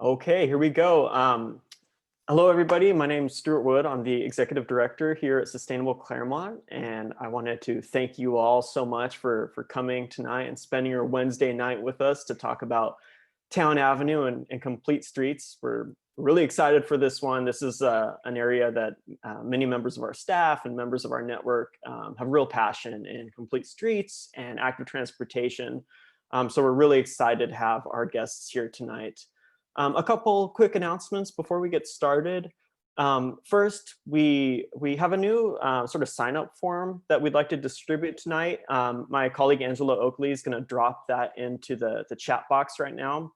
Okay, here we go. Hello, everybody. My name is Stuart Wood. I'm the Executive Director here at Sustainable Claremont, and I wanted to thank you all so much for coming tonight and spending your Wednesday night with us to talk about Towne Avenue and complete streets. We're really excited for this one. This is an area that many members of our staff and members of our network have real passion in complete streets and active transportation. So we're really excited to have our guests here tonight. A couple quick announcements before we get started. First, we have a new sort of sign-up form that we'd like to distribute tonight. My colleague Angela Oakley is going to drop that into the chat box right now.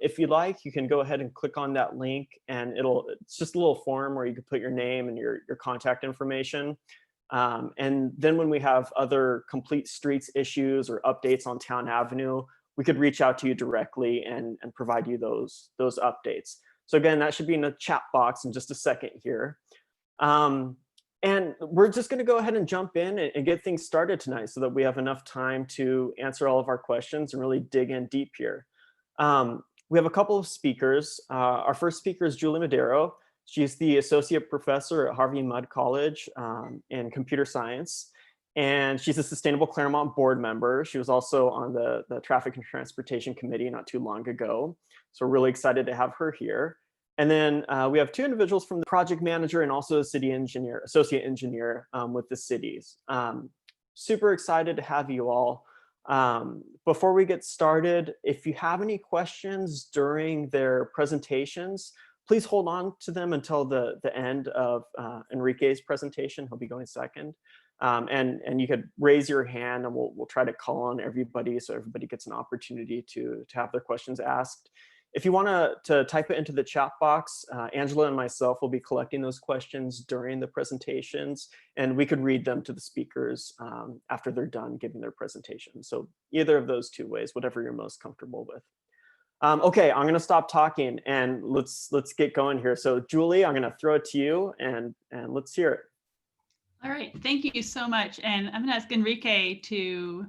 If you'd like, you can go ahead and click on that link, and it's just a little form where you can put your name and your contact information. And then when we have other complete streets issues or updates on Towne Avenue, we could reach out to you directly and provide you those updates. So again, that should be in the chat box in just a second here. And we're just going to go ahead and jump in and get things started tonight so that we have enough time to answer all of our questions and really dig in deep here. We have a couple of speakers. Our first speaker is Julie Medero. She's the Associate Professor at Harvey Mudd College in Computer Science. And she's a Sustainable Claremont board member. She was also on the Traffic and Transportation Committee not too long ago. So we're really excited to have her here. And then we have two individuals from the project manager and also a city engineer, associate engineer with the cities. Super excited to have you all. Before we get started, if you have any questions during their presentations, please hold on to them until the end of Enrique's presentation. He'll be going second. And you could raise your hand and we'll try to call on everybody so everybody gets an opportunity to have their questions asked. If you want to type it into the chat box, Angela and myself will be collecting those questions during the presentations, and we could read them to the speakers after they're done giving their presentation. So either of those two ways, whatever you're most comfortable with. Okay, I'm going to stop talking and let's get going here. So Julie, I'm going to throw it to you and let's hear it. All right, thank you so much. And I'm going to ask Enrique to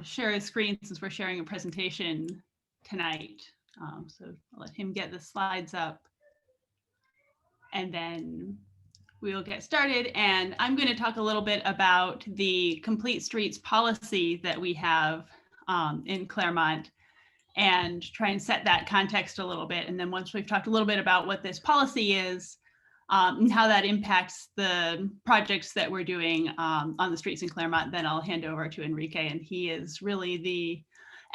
share his screen since we're sharing a presentation tonight. So I'll let him get the slides up and then we'll get started. And I'm going to talk a little bit about the Complete Streets Policy that we have in Claremont and try and set that context a little bit. And then once we've talked a little bit about what this policy is, and how that impacts the projects that we're doing on the streets in Claremont, then I'll hand over to Enrique, and he is really the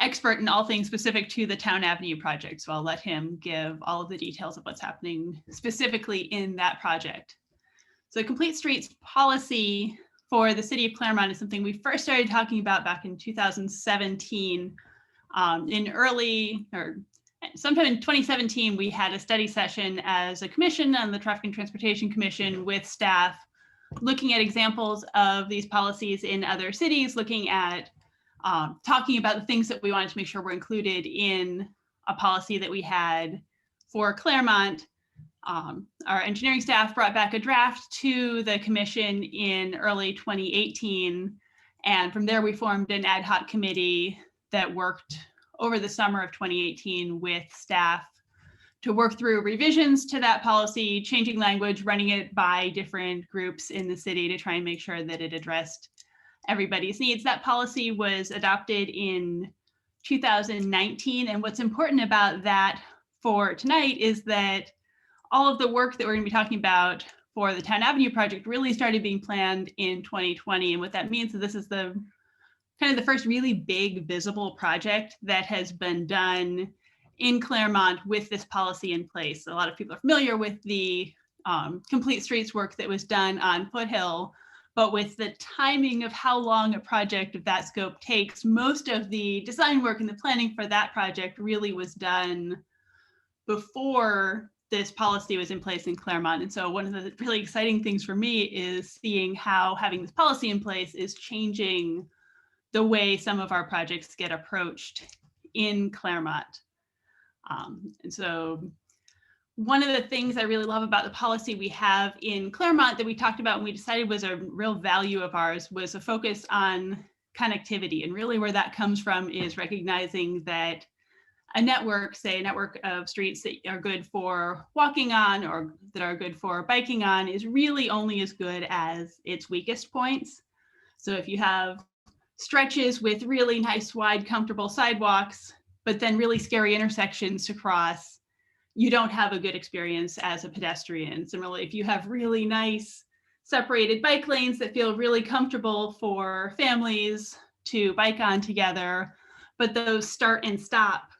expert in all things specific to the Towne Avenue project. So I'll let him give all of the details of what's happening specifically in that project. So the Complete Streets Policy for the city of Claremont is something we first started talking about back in 2017. Sometime in 2017, we had a study session as a commission on the Traffic and Transportation Commission with staff, looking at examples of these policies in other cities, looking at talking about the things that we wanted to make sure were included in a policy that we had for Claremont. Our engineering staff brought back a draft to the commission in early 2018. And from there, we formed an ad hoc committee that worked over the summer of 2018 with staff to work through revisions to that policy, changing language, running it by different groups in the city to try and make sure that it addressed everybody's needs. That policy was adopted in 2019. And what's important about that for tonight is that all of the work that we're going to be talking about for the Towne Avenue project really started being planned in 2020. And what that means is this is the kind of the first really big visible project that has been done in Claremont with this policy in place. A lot of people are familiar with the Complete Streets work that was done on Foothill, but with the timing of how long a project of that scope takes, most of the design work and the planning for that project really was done before this policy was in place in Claremont. And so one of the really exciting things for me is seeing how having this policy in place is changing the way some of our projects get approached in Claremont. And so one of the things I really love about the policy we have in Claremont that we talked about and we decided was a real value of ours was a focus on connectivity. And really where that comes from is recognizing that a network, say a network of streets that are good for walking on or that are good for biking on, is really only as good as its weakest points. So if you have stretches with really nice, wide, comfortable sidewalks, but then really scary intersections to cross, you don't have a good experience as a pedestrian. Similarly, if you have really nice separated bike lanes that feel really comfortable for families to bike on together, but those start and stop,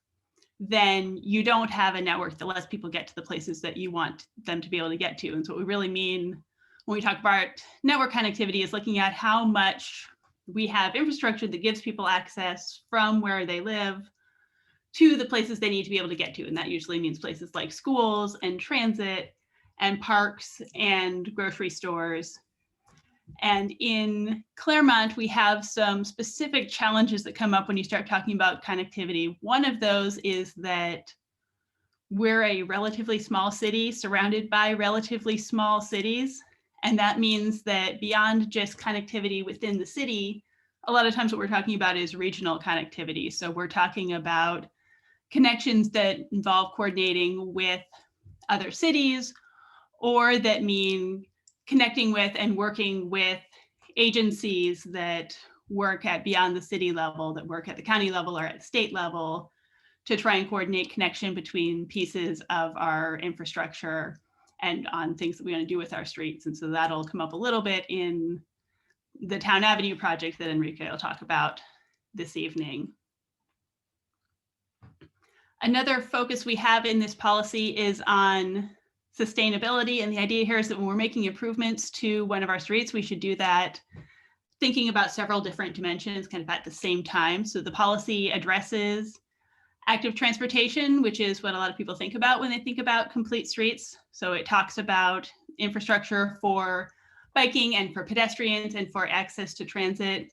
then you don't have a network that lets people get to the places that you want them to be able to get to. And so what we really mean when we talk about network connectivity is looking at how much we have infrastructure that gives people access from where they live to the places they need to be able to get to. And that usually means places like schools and transit and parks and grocery stores. And in Claremont, we have some specific challenges that come up when you start talking about connectivity. One of those is that we're a relatively small city surrounded by relatively small cities. And that means that beyond just connectivity within the city, a lot of times what we're talking about is regional connectivity. So we're talking about connections that involve coordinating with other cities, or that mean connecting with and working with agencies that work at beyond the city level, that work at the county level or at state level, to try and coordinate connection between pieces of our infrastructure and on things that we want to do with our streets. And so that'll come up a little bit in the Towne Avenue project that Enrique will talk about this evening. Another focus we have in this policy is on sustainability. And the idea here is that when we're making improvements to one of our streets, we should do that thinking about several different dimensions kind of at the same time. So the policy addresses active transportation, which is what a lot of people think about when they think about complete streets. So it talks about infrastructure for biking and for pedestrians and for access to transit.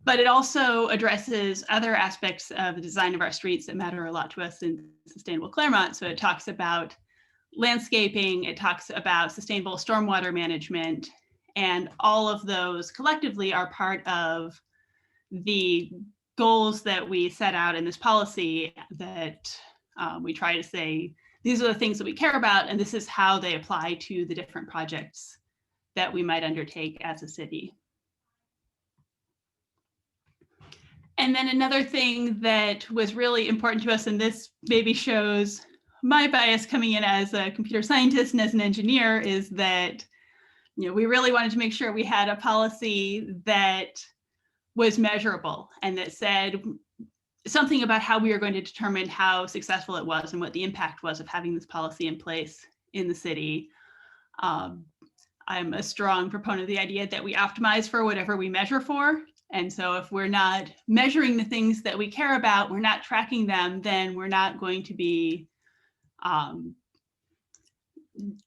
But it also addresses other aspects of the design of our streets that matter a lot to us in Sustainable Claremont. So it talks about landscaping, it talks about sustainable stormwater management, and all of those collectively are part of the goals that we set out in this policy, that we try to say, these are the things that we care about, and this is how they apply to the different projects that we might undertake as a city. And then another thing that was really important to us, and this maybe shows my bias coming in as a computer scientist and as an engineer, is that we really wanted to make sure we had a policy that was measurable and that said something about how we are going to determine how successful it was and what the impact was of having this policy in place in the city. I'm a strong proponent of the idea that we optimize for whatever we measure for. And so if we're not measuring the things that we care about, we're not tracking them, then we're not going to be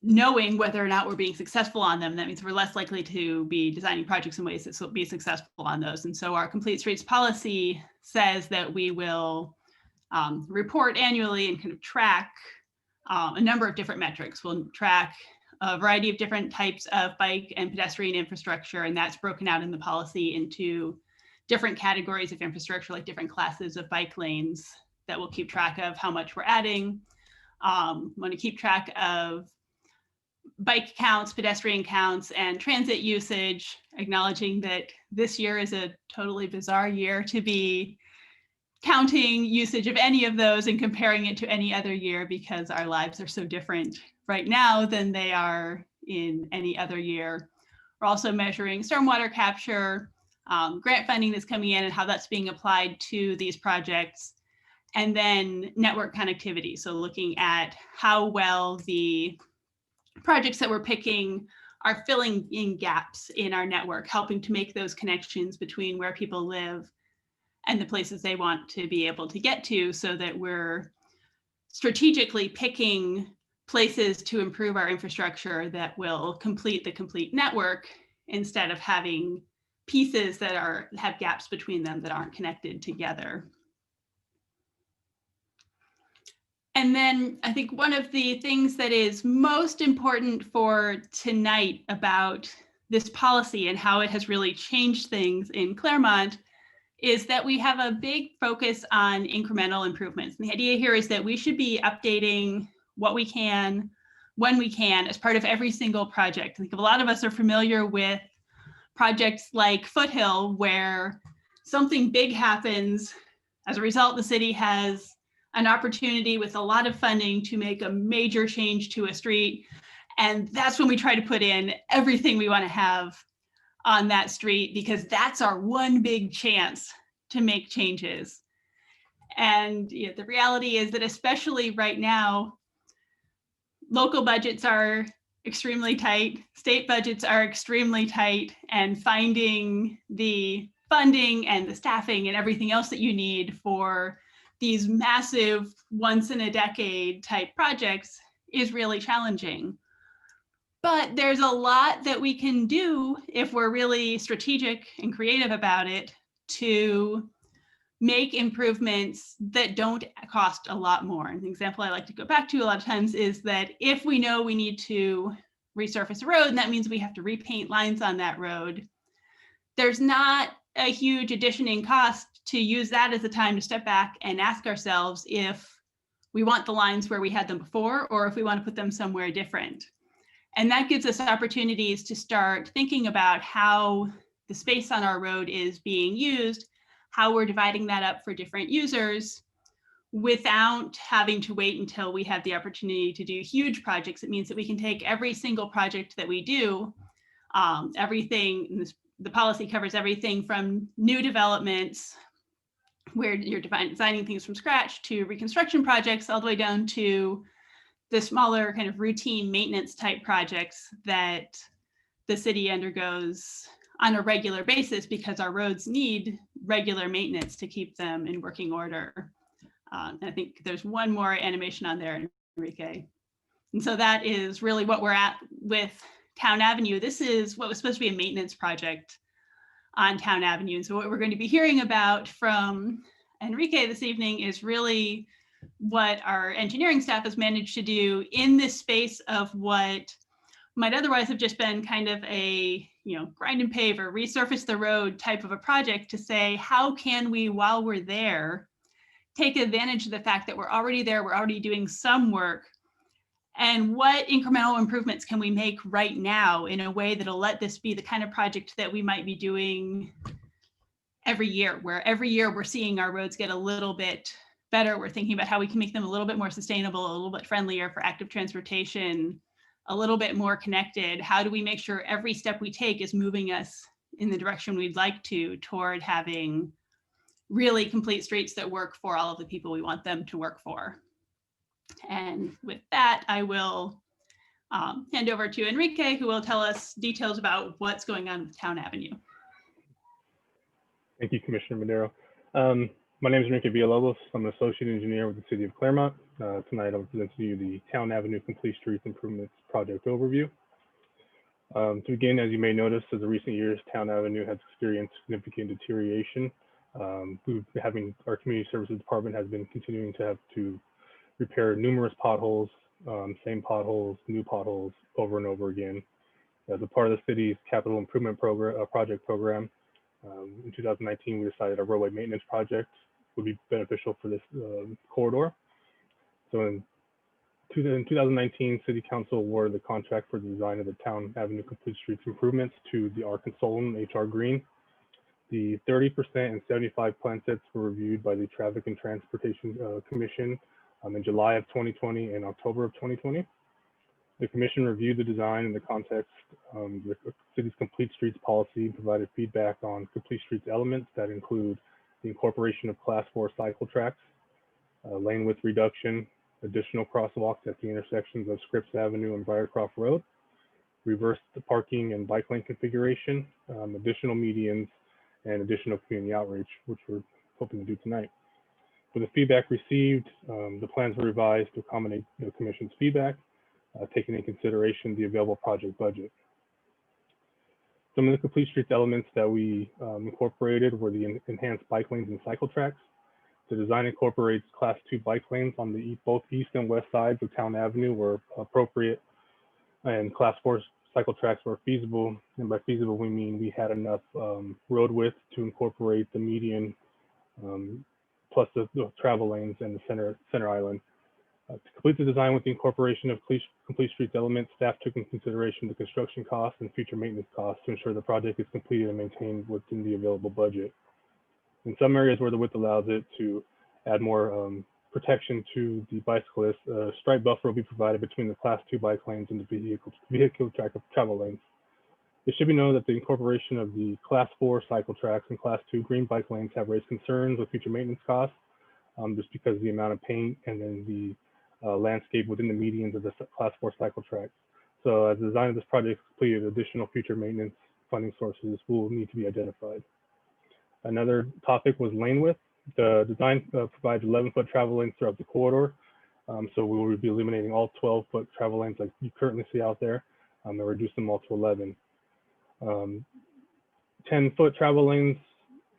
knowing whether or not we're being successful on them. That means we're less likely to be designing projects in ways that will be successful on those. And so our Complete Streets policy says that we will report annually and kind of track a number of different metrics. We'll track a variety of different types of bike and pedestrian infrastructure, and that's broken out in the policy into different categories of infrastructure, like different classes of bike lanes that we'll keep track of how much we're adding. Want to keep track of bike counts, pedestrian counts, and transit usage, acknowledging that this year is a totally bizarre year to be counting usage of any of those and comparing it to any other year, because our lives are so different right now than they are in any other year. We're also measuring stormwater capture, grant funding that's coming in and how that's being applied to these projects, and then network connectivity. So looking at how well the projects that we're picking are filling in gaps in our network, helping to make those connections between where people live and the places they want to be able to get to, so that we're strategically picking places to improve our infrastructure that will complete the complete network, instead of having pieces that have gaps between them that aren't connected together. And then I think one of the things that is most important for tonight about this policy and how it has really changed things in Claremont is that we have a big focus on incremental improvements. And the idea here is that we should be updating what we can, when we can, as part of every single project. I think a lot of us are familiar with projects like Foothill, where something big happens. As a result, the city has an opportunity with a lot of funding to make a major change to a street. And that's when we try to put in everything we want to have on that street, because that's our one big chance to make changes. And the reality is that, especially right now, local budgets are extremely tight, state budgets are extremely tight, and finding the funding and the staffing and everything else that you need for these massive once in a decade type projects is really challenging. But there's a lot that we can do if we're really strategic and creative about it to make improvements that don't cost a lot more. And the example I like to go back to a lot of times is that if we know we need to resurface a road, and that means we have to repaint lines on that road, there's not a huge addition in cost to use that as a time to step back and ask ourselves if we want the lines where we had them before, or if we want to put them somewhere different. And that gives us opportunities to start thinking about how the space on our road is being used, how we're dividing that up for different users, without having to wait until we have the opportunity to do huge projects. It means that we can take every single project that we do, the policy covers everything from new developments, where you're designing things from scratch, to reconstruction projects, all the way down to the smaller kind of routine maintenance type projects that the city undergoes on a regular basis, because our roads need regular maintenance to keep them in working order. I think there's one more animation on there, Enrique. And so that is really what we're at with Towne Avenue. This is what was supposed to be a maintenance project on Towne Avenue. And so what we're going to be hearing about from Enrique this evening is really what our engineering staff has managed to do in this space of what might otherwise have just been kind of a grind and pave or resurface the road type of a project, to say, how can we, while we're there, take advantage of the fact that we're already there, we're already doing some work, and what incremental improvements can we make right now in a way that'll let this be the kind of project that we might be doing every year, where every year we're seeing our roads get a little bit better. We're thinking about how we can make them a little bit more sustainable, a little bit friendlier for active transportation, a little bit more connected. How do we make sure every step we take is moving us in the direction we'd like to, toward having really complete streets that work for all of the people we want them to work for? And with that, I will hand over to Enrique, who will tell us details about what's going on with Towne Avenue. Thank you, Commissioner Medero. My name is Enrique Villalobos. I'm an associate engineer with the city of Claremont. Tonight, I'll present to you the Towne Avenue Complete Streets Improvements project overview. To begin, as you may notice, as of recent years, Towne Avenue has experienced significant deterioration. Our community services department has been continuing to have to repair numerous potholes, same potholes, new potholes, over and over again. As a part of the city's capital improvement project program, in 2019, we decided a roadway maintenance project would be beneficial for this corridor. So in 2019, City Council awarded the contract for the design of the Towne Avenue Complete Streets Improvements to our consultant, HR Green. The 30% and 75 plan sets were reviewed by the Traffic and Transportation Commission in July of 2020 and October of 2020. The commission reviewed the design in the context of the city's Complete Streets Policy and provided feedback on Complete Streets elements that include the incorporation of Class 4 cycle tracks, lane width reduction, additional crosswalks at the intersections of Scripps Avenue and Briarcroft Road, reverse the parking and bike lane configuration, additional medians, and additional community outreach, which we're hoping to do tonight. With the feedback received, the plans were revised to accommodate the commission's feedback, taking into consideration the available project budget. Some of the Complete Streets elements that we incorporated were the enhanced bike lanes and cycle tracks. The design incorporates Class 2 bike lanes on both east and west sides of Towne Avenue where appropriate, and Class 4 cycle tracks were feasible, and by feasible we mean we had enough road width to incorporate the median plus the travel lanes and the center island. To complete the design with the incorporation of complete streets elements, staff took into consideration the construction costs and future maintenance costs to ensure the project is completed and maintained within the available budget. In some areas where the width allows it to add more protection to the bicyclists, a stripe buffer will be provided between the Class 2 bike lanes and the vehicle travel lanes. It should be known that the incorporation of the Class 4 cycle tracks and Class 2 green bike lanes have raised concerns with future maintenance costs, just because of the amount of paint and then the landscape within the medians of the Class 4 cycle tracks. So as the design of this project is completed, additional future maintenance funding sources will need to be identified. Another topic was lane width. The design provides 11-foot travel lanes throughout the corridor. So we will be eliminating all 12-foot travel lanes like you currently see out there and reduce them all to 11. 10-foot travel lanes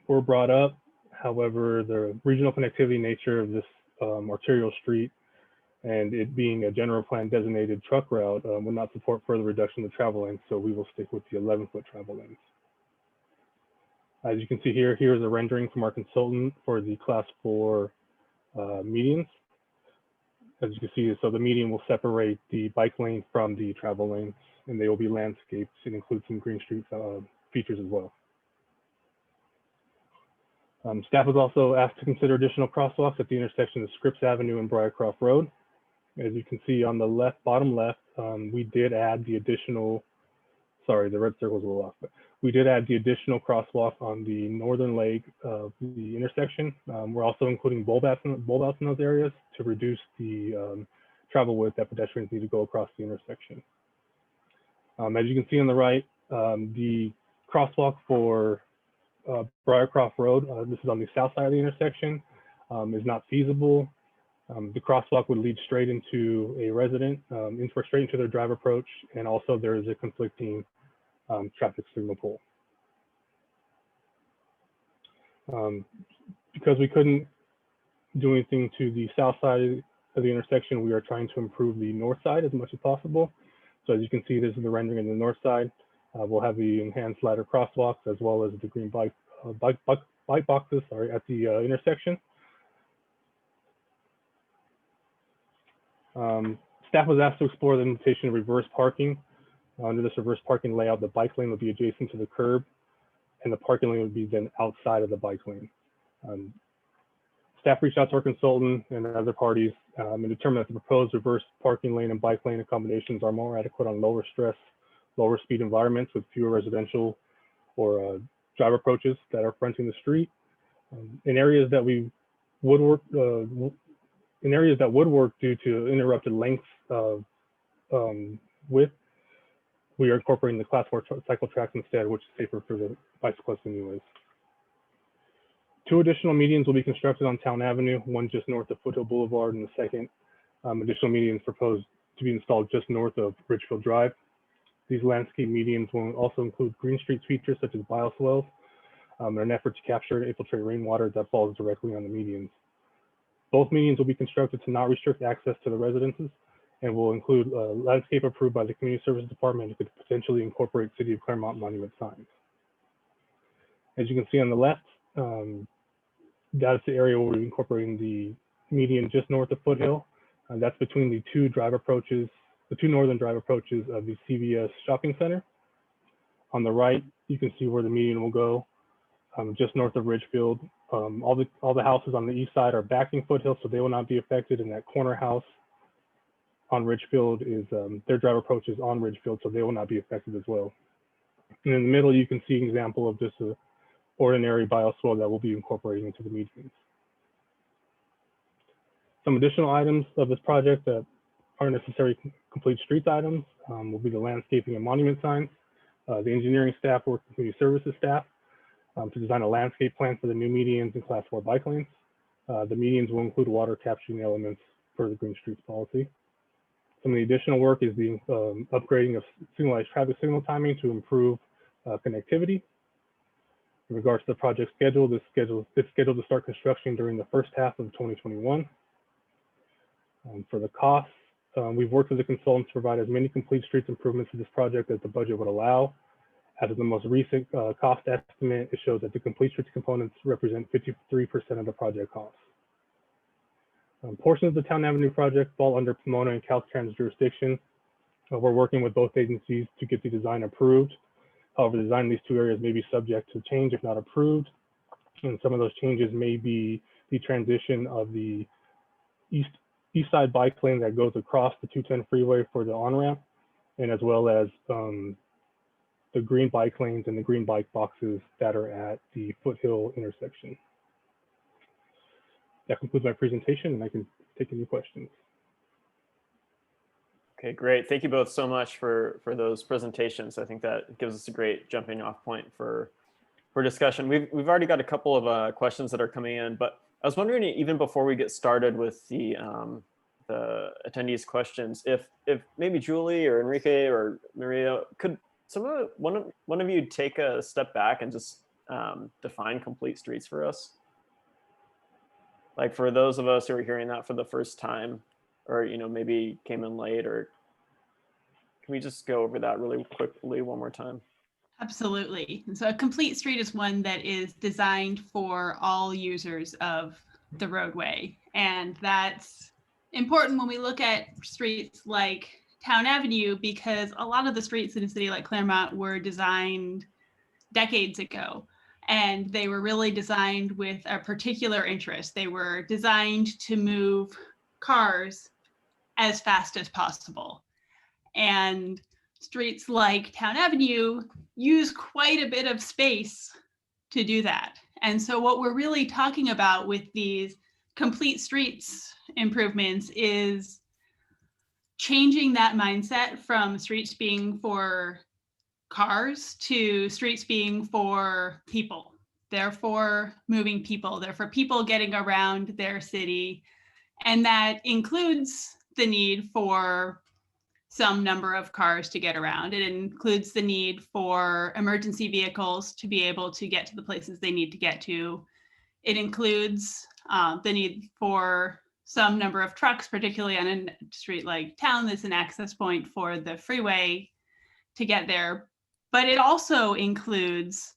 were brought up. However, the regional connectivity nature of this arterial street and it being a general plan designated truck route will not support further reduction of travel lanes, so we will stick with the 11-foot travel lanes. As you can see here, here's a rendering from our consultant for the Class 4 medians. As you can see, so the median will separate the bike lane from the travel lanes, and they will be landscaped and include some green street features as well. Staff was also asked to consider additional crosswalks at the intersection of Scripps Avenue and Briarcroft Road. As you can see on the left, bottom left, we did add the additional, sorry, the red circle's a little off, but we did add the additional crosswalk on the northern leg of the intersection. We're also including bulb outs in those areas to reduce the travel width that pedestrians need to go across the intersection. As you can see on the right, the crosswalk for Briarcroft Road, this is on the south side of the intersection, is not feasible. The crosswalk would lead straight into a resident, straight into their drive approach, and also there is a conflicting traffic signal pole. Because we couldn't do anything to the south side of the intersection, we are trying to improve the north side as much as possible. So as you can see, this is the rendering in the north side. We'll have the enhanced ladder crosswalks as well as the green bike boxes at the intersection. Staff was asked to explore the implementation of reverse parking. Under this reverse parking layout, the bike lane would be adjacent to the curb and the parking lane would be then outside of the bike lane. Staff reached out to our consultant and other parties and determined that the proposed reverse parking lane and bike lane accommodations are more adequate on lower stress, lower speed environments with fewer residential or drive approaches that are fronting the street. In areas that would work due to interrupted lengths of width, we are incorporating the Class 4 cycle tracks instead, which is safer for the bicyclists anyways. 2 additional medians will be constructed on Towne Avenue, one just north of Foothill Boulevard, and the second additional medians proposed to be installed just north of Ridgefield Drive. These landscape medians will also include green street features such as bioswales in an effort to capture and infiltrate rainwater that falls directly on the medians. Both medians will be constructed to not restrict access to the residences and will include landscape approved by the Community Services Department and could potentially incorporate City of Claremont monument signs. As you can see on the left, that's the area where we're incorporating the median just north of Foothill. That's between the 2 northern drive approaches of the CVS shopping center. On the right, you can see where the median will go, just north of Ridgefield. All the houses on the east side are backing Foothill, so they will not be affected. And that corner house on Ridgefield is their drive approach is on Ridgefield, so they will not be affected as well. And in the middle, you can see an example of just an ordinary bioswale that will be incorporated into the medians. Some additional items of this project that aren't necessary complete streets items will be the landscaping and monument signs. The engineering staff work with community services staff to design a landscape plan for the new medians and Class 4 bike lanes. The medians will include water capturing elements for the Green Streets policy. Some of the additional work is the upgrading of signalized traffic signal timing to improve connectivity. In regards to the project schedule, this is scheduled to start construction during the first half of 2021. For the costs, We've worked with the consultants to provide as many complete streets improvements to this project as the budget would allow. As of the most recent cost estimate, it shows that the complete streets components represent 53% of the project costs. Portions of the Towne Avenue project fall under Pomona and Caltrans jurisdiction. We're working with both agencies to get the design approved. However, the design in these two areas may be subject to change if not approved. And some of those changes may be the transition of the east side bike lane that goes across the 210 freeway for the on-ramp, and as well as the green bike lanes and the green bike boxes that are at the Foothill intersection. That concludes my presentation, and I can take any questions. Okay, great. Thank you both so much for those presentations. I think that gives us a great jumping off point for discussion. We've already got a couple of questions that are coming in, but I was wondering, even before we get started with the attendees' questions, if maybe Julie or Enrique or Maria, could one of you take a step back and just define complete streets for us? Like for those of us who are hearing that for the first time, or maybe came in late, or can we just go over that really quickly one more time? Absolutely. And so a complete street is one that is designed for all users of the roadway. And that's important when we look at streets like Towne Avenue, because a lot of the streets in a city like Claremont were designed decades ago. And they were really designed with a particular interest. They were designed to move cars as fast as possible. And streets like Towne Avenue use quite a bit of space to do that. And so what we're really talking about with these complete streets improvements is changing that mindset from streets being for cars to streets being for people. They're for moving people. They're for people getting around their city. And that includes the need for some number of cars to get around. It includes the need for emergency vehicles to be able to get to the places they need to get to. It includes the need for some number of trucks, particularly on a street like Towne that's an access point for the freeway to get there. But it also includes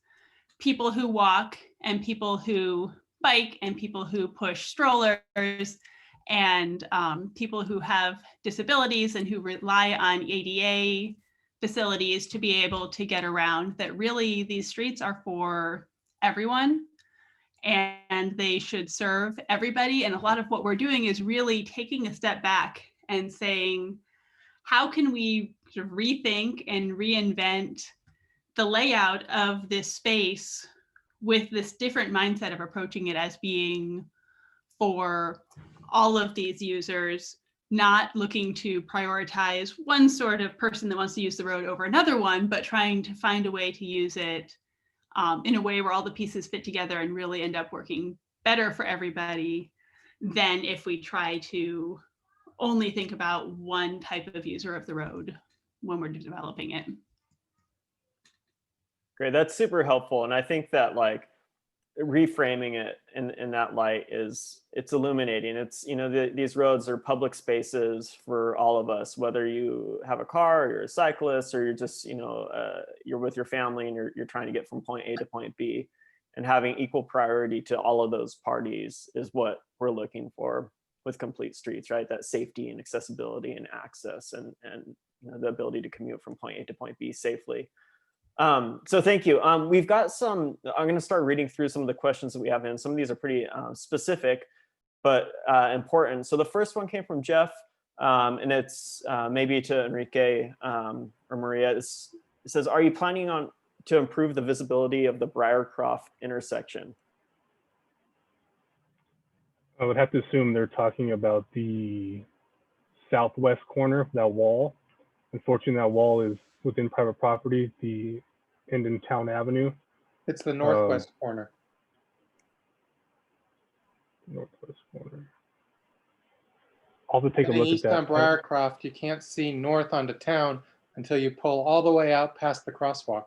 people who walk and people who bike and people who push strollers and people who have disabilities and who rely on ADA facilities to be able to get around. That really these streets are for everyone and they should serve everybody. And a lot of what we're doing is really taking a step back and saying, how can we sort of rethink and reinvent the layout of this space with this different mindset of approaching it as being for all of these users, not looking to prioritize one sort of person that wants to use the road over another one, but trying to find a way to use it in a way where all the pieces fit together and really end up working better for everybody than if we try to only think about one type of user of the road when we're developing it. Great, that's super helpful. And I think that like reframing it in that light it's illuminating. It's, these roads are public spaces for all of us, whether you have a car or you're a cyclist or you're just, you're with your family and you're trying to get from point A to point B, and having equal priority to all of those parties is what we're looking for with complete streets, right? That safety and accessibility and access and the ability to commute from point A to point B safely. So thank you. We've got I'm going to start reading through some of the questions that we have in. Some of these are pretty specific, but important. So the first one came from Jeff, and it's maybe to Enrique or Maria. It says, are you planning to improve the visibility of the Briarcroft intersection? I would have to assume they're talking about the southwest corner, that wall. Unfortunately, that wall is within private property, the end in Towne Avenue. It's the northwest corner. Northwest corner. I'll have to take a look at East that. on Briarcroft, you can't see north onto Towne until you pull all the way out past the crosswalk.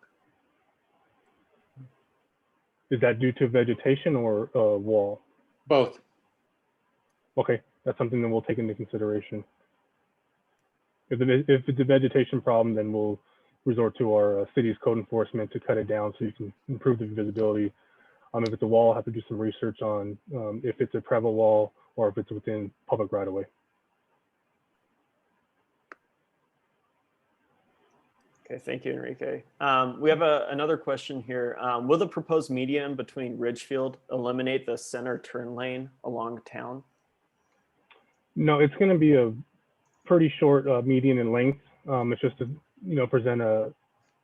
Is that due to vegetation or wall? Both. Okay, that's something that we'll take into consideration. If it's a vegetation problem, then we'll resort to our city's code enforcement to cut it down so you can improve the visibility. If it's a wall, I'll have to do some research on if it's a private wall or if it's within public right of way. Okay, thank you, Enrique. We have another question here. Will the proposed median between Ridgefield eliminate the center turn lane along town? No, it's going to be a pretty short median in length. It's just to present a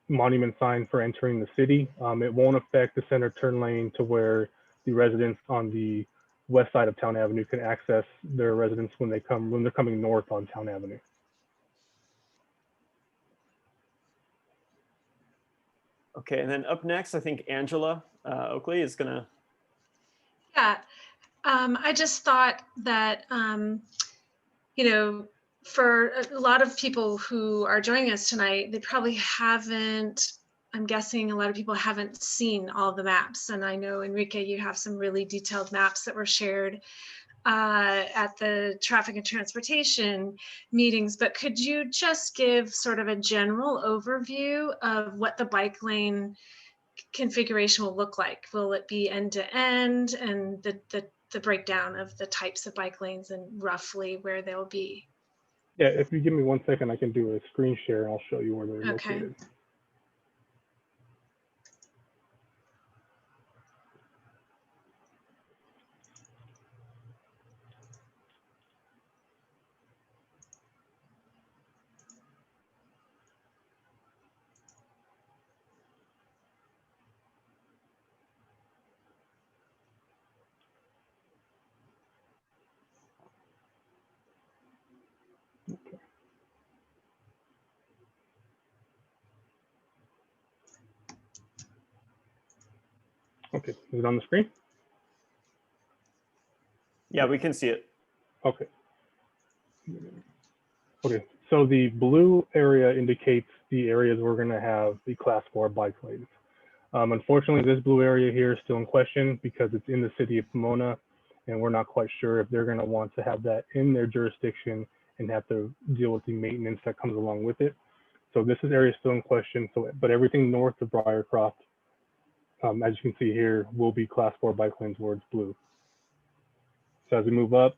monument sign for entering the city. It won't affect the center turn lane to where the residents on the west side of Towne Avenue can access their residence when they're coming north on Towne Avenue. Okay, and then up next, I think Angela Oakley is gonna. Yeah, I just thought that, for a lot of people who are joining us tonight, they probably haven't, I'm guessing a lot of people haven't seen all the maps. And I know, Enrique, you have some really detailed maps that were shared at the traffic and transportation meetings, but could you just give sort of a general overview of what the bike lane configuration will look like? Will it be end to end, and the breakdown of the types of bike lanes and roughly where they'll be? Yeah, if you give me 1 second, I can do a screen share and I'll show you where they're located. Okay, is it on the screen? Yeah, we can see it. Okay. Okay, so the blue area indicates the areas we're going to have the class 4 bike lanes. Unfortunately, this blue area here is still in question because it's in the city of Pomona, and we're not quite sure if they're going to want to have that in their jurisdiction and have to deal with the maintenance that comes along with it. So this area is still in question. But everything north of Briarcroft, as you can see here, will be class 4 bike lanes where it's blue. So as we move up,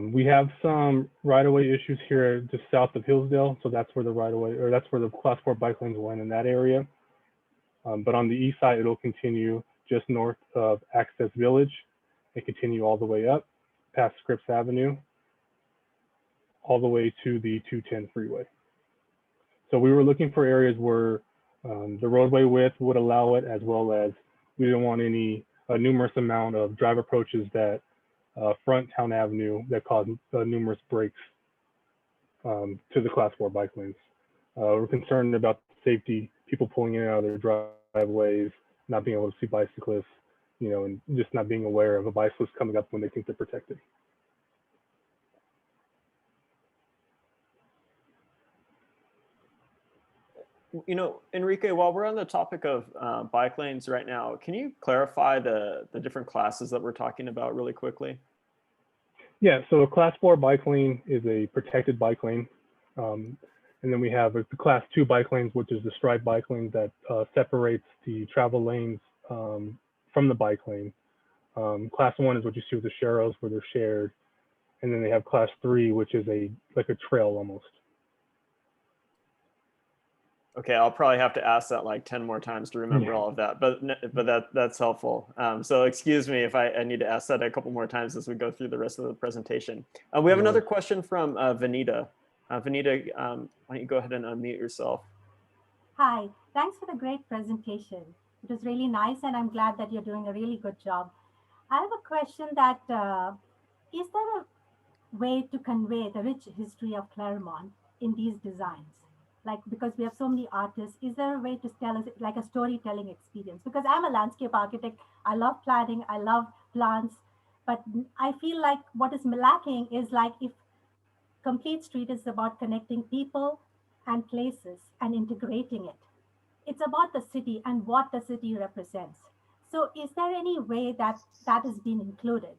we have some right-of-way issues here just south of Hillsdale. So that's where the right-of-way, or that's where the class 4 bike lanes went in that area. But on the east side, it'll continue just north of Access Village and continue all the way up past Scripps Avenue, all the way to the 210 freeway. So we were looking for areas where the roadway width would allow it, as well as we didn't want any numerous amount of drive approaches that front Towne Avenue that cause numerous breaks to the class 4 bike lanes. We're concerned about safety, people pulling in and out of their driveways, not being able to see bicyclists, and just not being aware of a bicyclist coming up when they think they're protected. Enrique, while we're on the topic of bike lanes right now, can you clarify the different classes that we're talking about really quickly? Yeah, so a class 4 bike lane is a protected bike lane. And then we have the class 2 bike lanes, which is the striped bike lane that separates the travel lanes from the bike lane. Class 1 is what you see with the sharrows, where they're shared. And then they have class 3, which is like a trail almost. Okay, I'll probably have to ask that like 10 more times to remember all of that, but that's helpful. So excuse me if I need to ask that a couple more times as we go through the rest of the presentation. We have another question from Vanita. Vanita, why don't you go ahead and unmute yourself? Hi, thanks for the great presentation. It was really nice, and I'm glad that you're doing a really good job. I have a question that, is there a way to convey the rich history of Claremont in these designs? Like, because we have so many artists, is there a way to tell us like a storytelling experience? Because I'm a landscape architect, I love planning, I love plants, but I feel like what is lacking is like if Complete Street is about connecting people and places and integrating it. It's about the city and what the city represents. So is there any way that that has been included?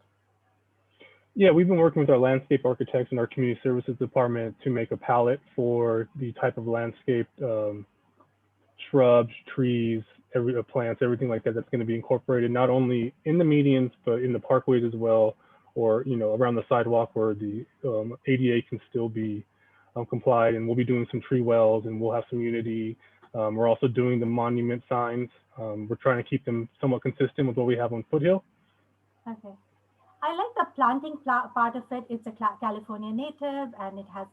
Yeah, we've been working with our landscape architects and our community services department to make a palette for the type of landscape, shrubs, trees, plants, everything like that that's going to be incorporated not only in the medians but in the parkways as well, or around the sidewalk where the ADA can still be complied. And we'll be doing some tree wells, and we'll have some unity. We're also doing the monument signs. We're trying to keep them somewhat consistent with what we have on Foothill. Okay. I like the planting part of it. It's a California native, and it has,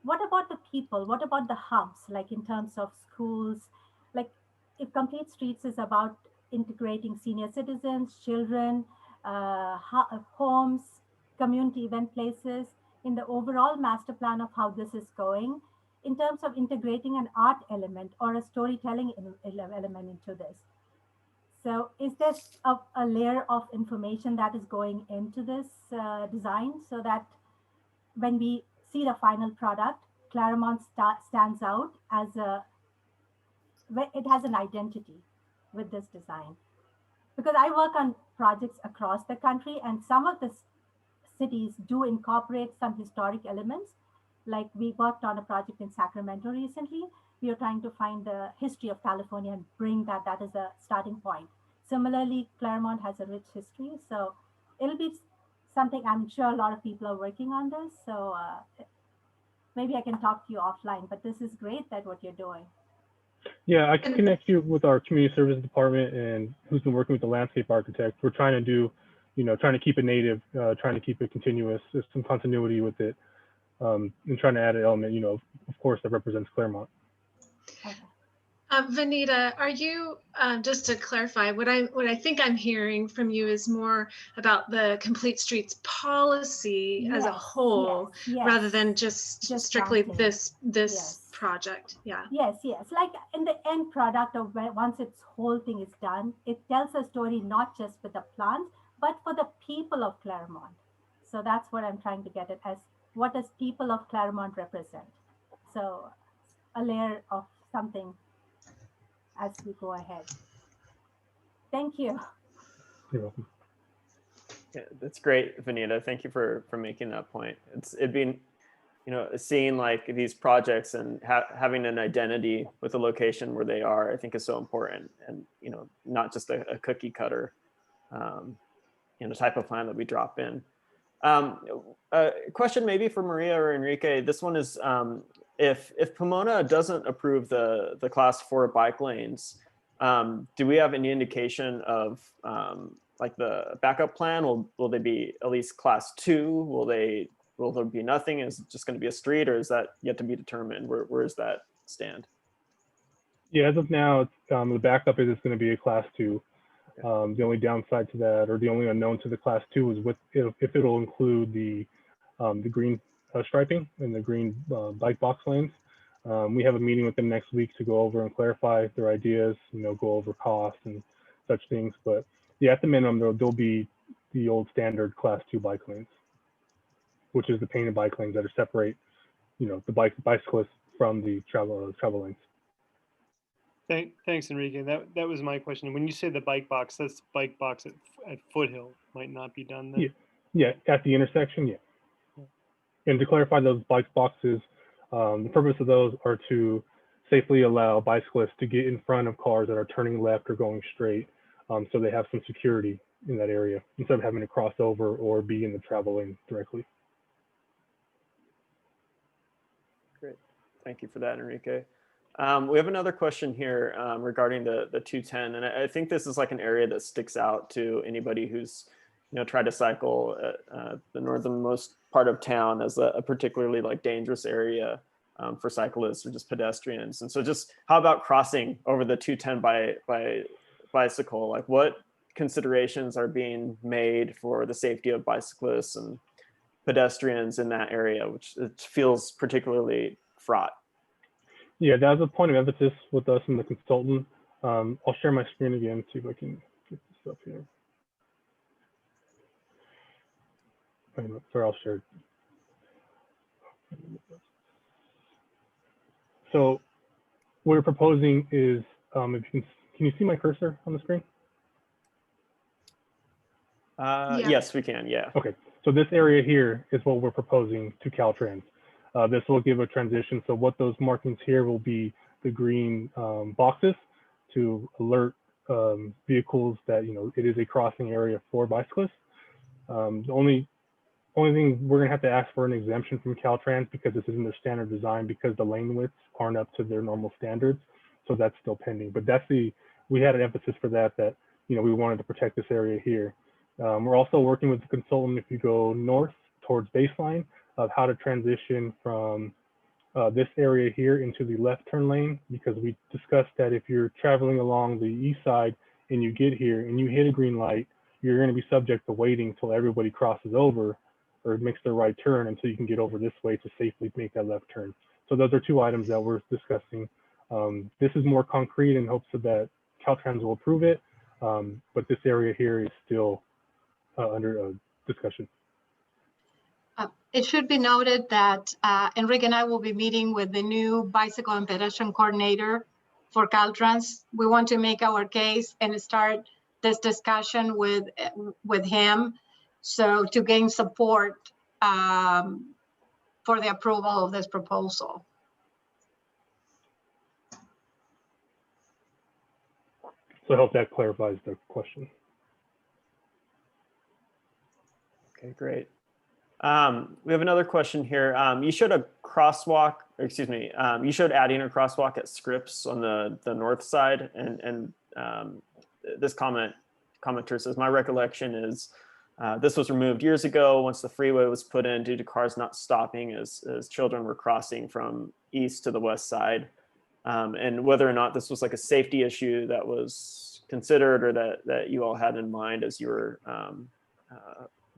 what about the people? What about the hubs, like in terms of schools? Like if Complete Streets is about integrating senior citizens, children, homes, community event places, in the overall master plan of how this is going, in terms of integrating an art element or a storytelling element into this. So is there a layer of information that is going into this design so that when we see the final product, Claremont stands out as it has an identity with this design? Because I work on projects across the country, and some of the cities do incorporate some historic elements. Like we worked on a project in Sacramento recently. We are trying to find the history of California and bring that as a starting point. Similarly, Claremont has a rich history. So it'll be something, I'm sure a lot of people are working on this. So maybe I can talk to you offline, but this is great that what you're doing. Yeah, I can connect you with our community service department and who's been working with the landscape architect. We're trying to do, trying to keep it native, trying to keep it continuous, there's some continuity with it, and trying to add an element, of course, that represents Claremont. Okay. Vanita, are you, just to clarify, what I think I'm hearing from you is more about the Complete Streets policy as a whole, rather than just strictly planting. this project. Yeah. Yes. Like in the end product of once its whole thing is done, it tells a story not just for the plants, but for the people of Claremont. So that's what I'm trying to get at, as what does people of Claremont represent? So a layer of something as we go ahead. Thank you. You're welcome. Yeah, that's great, Vanita. Thank you for making that point. It'd been, seeing like these projects and having an identity with the location where they are, I think is so important. And, not just a cookie cutter, type of plan that we drop in. A question maybe for Maria or Enrique. This one is, if Pomona doesn't approve the class 4 bike lanes, do we have any indication of like the backup plan? Will they be at least class 2? Will there be nothing? Is it just going to be a street, or is that yet to be determined? Where does that stand? Yeah, as of now, the backup is it's going to be a class 2. The only downside to that, or the only unknown to the class 2, is if it'll include the green striping and the green bike box lanes. We have a meeting with them next week to go over and clarify their ideas, go over costs and such things. But yeah, at the minimum, there'll be the old standard class 2 bike lanes, which is the painted bike lanes that are separate, the bicyclists from the travel lanes. Thanks, Enrique. That was my question. When you say the bike box, that's bike box at Foothill might not be done then? Yeah, at the intersection, yeah. And to clarify, those bike boxes, the purpose of those are to safely allow bicyclists to get in front of cars that are turning left or going straight, so they have some security in that area instead of having to cross over or be in the travel lane directly. Great, thank you for that, Enrique. We have another question here regarding the 210, and I think this is like an area that sticks out to anybody who's tried to cycle the northernmost part of town as a particularly like dangerous area for cyclists or just pedestrians. And so, just how about crossing over the 210 by bicycle? Like, what considerations are being made for the safety of bicyclists and pedestrians in that area, which it feels particularly fraught? Yeah, that was a point of emphasis with us and the consultant. I'll share my screen again, see if I can get this up here. Sorry, I'll share. So what we're proposing is, if you can you see my cursor on the screen? Yes, we can, yeah. Okay, So this area here is what we're proposing to Caltrans. This will give a transition. So what those markings here will be the green boxes to alert vehicles that, you know, it is a crossing area for bicyclists. The only thing we're gonna have to ask for an exemption from Caltrans because this isn't their standard design because the lane widths aren't up to their normal standards. So that's still pending, but we had an emphasis for that, you know, we wanted to protect this area here. We're also working with the consultant if you go north towards baseline of how to transition from this area here into the left turn lane, because we discussed that if you're traveling along the east side and you get here and you hit a green light, you're going to be subject to waiting until everybody crosses over or makes their right turn until you can get over this way to safely make that left turn. So those are two items that we're discussing. This is more concrete in hopes of that Caltrans will approve it, but this area here is still under discussion. It should be noted that Enrique and I will be meeting with the new bicycle and pedestrian coordinator for Caltrans. We want to make our case and start this discussion with him, so to gain support for the approval of this proposal. So I hope that clarifies the question. Okay, great. We have another question here. You showed a crosswalk, or excuse me, you showed adding a crosswalk at Scripps on the north side, and this commenter says, my recollection is this was removed years ago once the freeway was put in due to cars not stopping as children were crossing from east to the west side, and whether or not this was like a safety issue that was considered or that you all had in mind as you were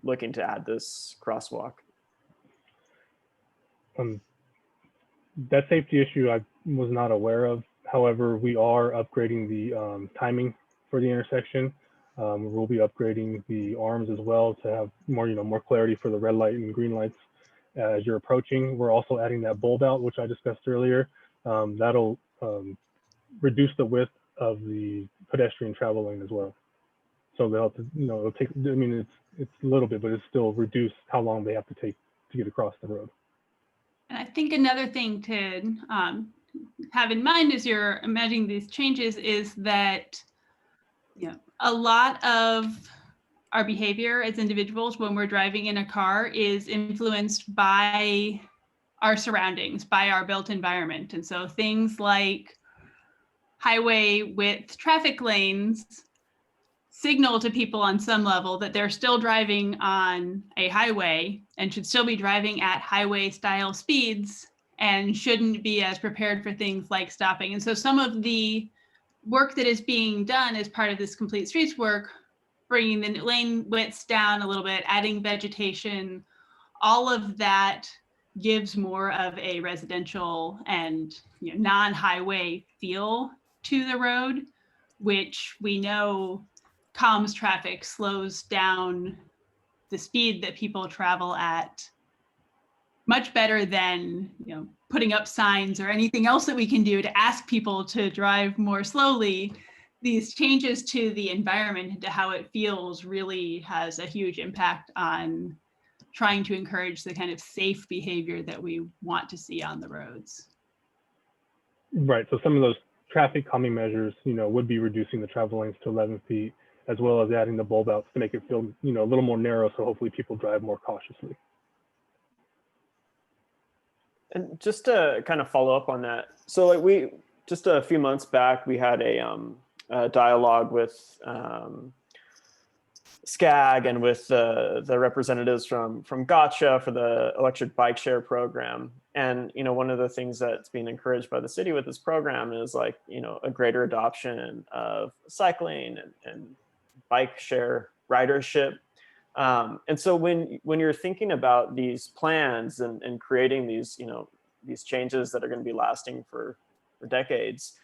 looking to add this crosswalk. That safety issue I was not aware of. However, we are upgrading the timing for the intersection. We'll be upgrading the arms as well to have more, more clarity for the red light and green lights as you're approaching. We're also adding that bulb out, which I discussed earlier. That'll reduce the width of the pedestrian travel lane as well. So they'll, it'll take, I mean, it's a little bit, but it's still reduce how long they have to take to get across the road. And I think another thing to have in mind as you're imagining these changes is that, a lot of our behavior as individuals when we're driving in a car is influenced by our surroundings, by our built environment. And so things like highway width traffic lanes signal to people on some level that they're still driving on a highway and should still be driving at highway style speeds and shouldn't be as prepared for things like stopping. And so some of the work that is being done as part of this complete streets work, bringing the lane widths down a little bit, adding vegetation, all of that gives more of a residential and non-highway feel to the road, which we know calms traffic, slows down the speed that people travel at much better than putting up signs or anything else that we can do to ask people to drive more slowly. These changes to the environment and to how it feels really has a huge impact on trying to encourage the kind of safe behavior that we want to see on the roads. Right, so some of those traffic calming measures, would be reducing the travel lanes to 11 feet, as well as adding the bulb outs to make it feel, a little more narrow, so hopefully people drive more cautiously. And just to kind of follow up on that, so like we just a few months back we had a dialogue with SCAG and with the representatives from Gotcha for the electric bike share program. And one of the things that's being encouraged by the city with this program is like a greater adoption of cycling and bike share ridership. And so when you're thinking about these plans and creating these these changes that are going to be lasting for decades,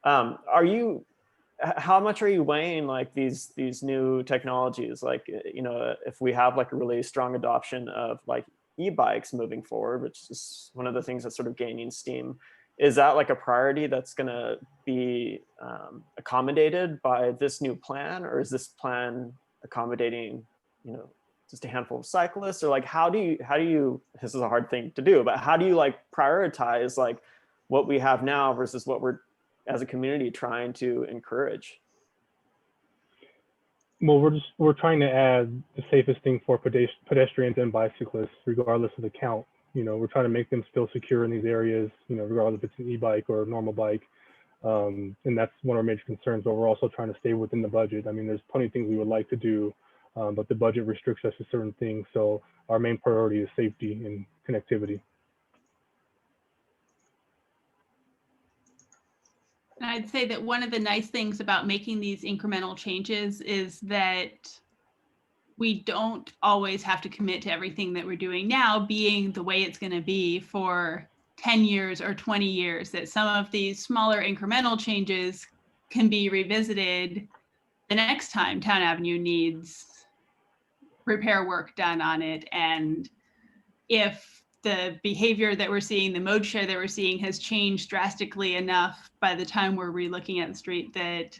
how much are you weighing like these new technologies? Like if we have like a really strong adoption of like e-bikes moving forward, which is one of the things that's sort of gaining steam, is that like a priority that's going to be accommodated by this new plan, or is this plan accommodating just a handful of cyclists, or like how do you this is a hard thing to do, but how do you like prioritize like what we have now versus what we're as a community trying to encourage? Well, we're trying to add the safest thing for pedestrians and bicyclists, regardless of the count. We're trying to make them still secure in these areas, regardless if it's an e-bike or a normal bike. And that's one of our major concerns, but we're also trying to stay within the budget. I mean, there's plenty of things we would like to do, but the budget restricts us to certain things. So our main priority is safety and connectivity. And I'd say that one of the nice things about making these incremental changes is that we don't always have to commit to everything that we're doing now being the way it's going to be for 10 years or 20 years, that some of these smaller incremental changes can be revisited the next time Towne Avenue needs repair work done on it. And if the behavior that we're seeing, the mode share that we're seeing has changed drastically enough by the time we're relooking at the street that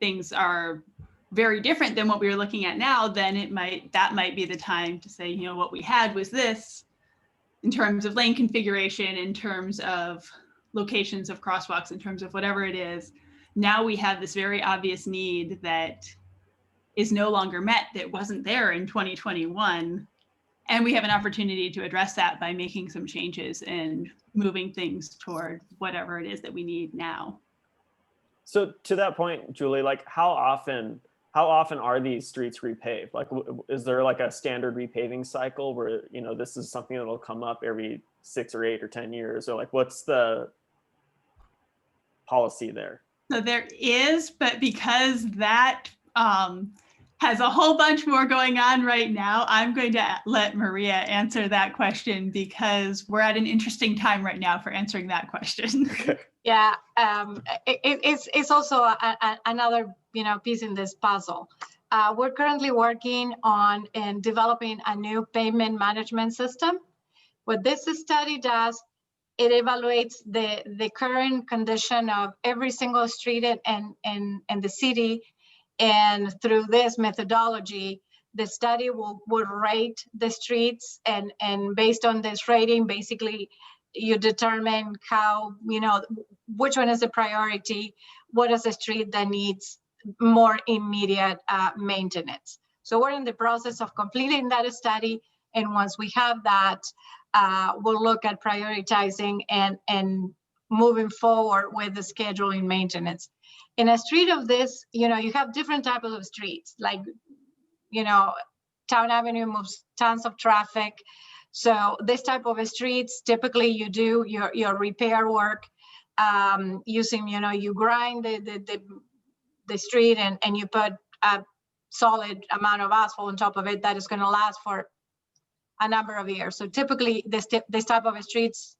things are very different than what we were looking at now, then that might be the time to say, what we had was this in terms of lane configuration, in terms of locations of crosswalks, in terms of whatever it is. Now we have this very obvious need that is no longer met, that wasn't there in 2021. And we have an opportunity to address that by making some changes and moving things toward whatever it is that we need now. So to that point, Julie, like how often are these streets repaved? Like, is there like a standard repaving cycle where, this is something that'll come up every 6 or 8 or 10 years? Or like, what's the policy there? So there is, but because that has a whole bunch more going on right now, I'm going to let Maria answer that question because we're at an interesting time right now for answering that question. Okay. Yeah, it's also another piece in this puzzle. We're currently working on and developing a new pavement management system. What this study does, it evaluates the current condition of every single street in the city. And through this methodology, the study will rate the streets, and based on this rating, basically you determine how, which one is the priority, what is the street that needs more immediate maintenance. So we're in the process of completing that study. And once we have that, we'll look at prioritizing and moving forward with the scheduling maintenance. In a street of this, you have different types of streets, like, Towne Avenue moves tons of traffic. So this type of streets, typically you do your repair work using, you grind the street and you put a solid amount of asphalt on top of it that is going to last for a number of years. So typically this type of streets,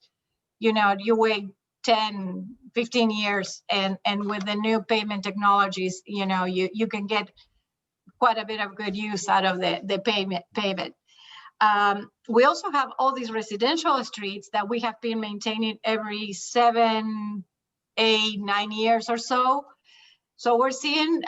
you wait 10, 15 years, and with the new pavement technologies, you can get quite a bit of good use out of the pavement. We also have all these residential streets that we have been maintaining every 7, 8, 9 years or so. So we're seeing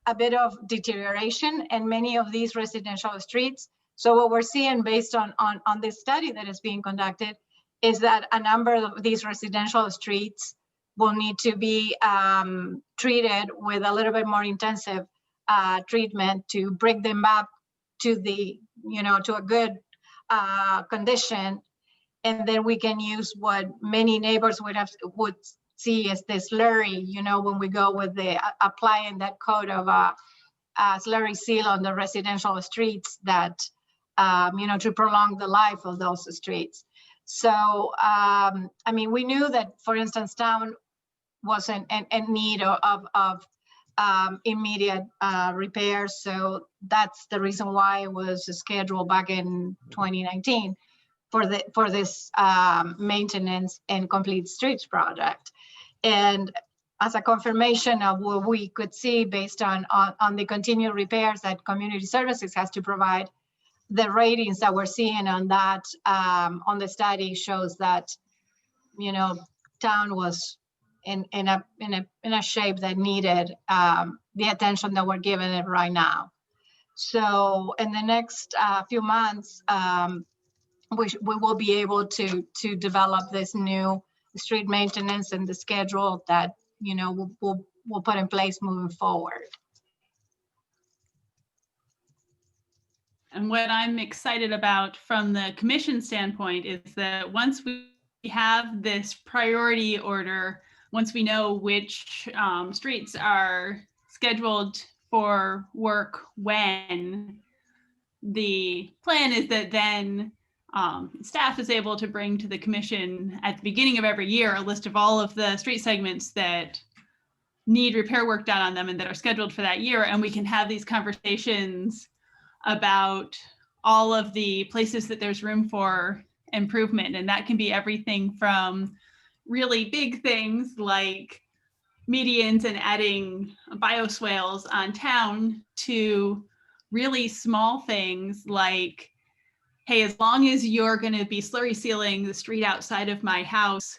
a bit of deterioration in many of these residential streets. So what we're seeing based on this study that is being conducted is that a number of these residential streets will need to be treated with a little bit more intensive treatment to bring them back to to a good condition. And then we can use what many neighbors would see as the slurry, when we go with applying that coat of slurry seal on the residential streets that, to prolong the life of those streets. So, we knew that, for instance, Towne was in need of immediate repairs. So that's the reason why it was scheduled back in 2019 for this maintenance and complete streets project. And as a confirmation of what we could see based on the continued repairs that community services has to provide, the ratings that we're seeing on that on the study shows that Towne was in a shape that needed the attention that we're giving it right now. So in the next few months, we will be able to develop this new street maintenance and the schedule that, you know, we'll put in place moving forward. And what I'm excited about from the commission standpoint is that once we have this priority order, once we know which streets are scheduled for work when, the plan is that then staff is able to bring to the commission at the beginning of every year a list of all of the street segments that need repair work done on them and that are scheduled for that year. And we can have these conversations about all of the places that there's room for improvement. And that can be everything from really big things like medians and adding bioswales on Towne to really small things like, hey, as long as you're going to be slurry sealing the street outside of my house,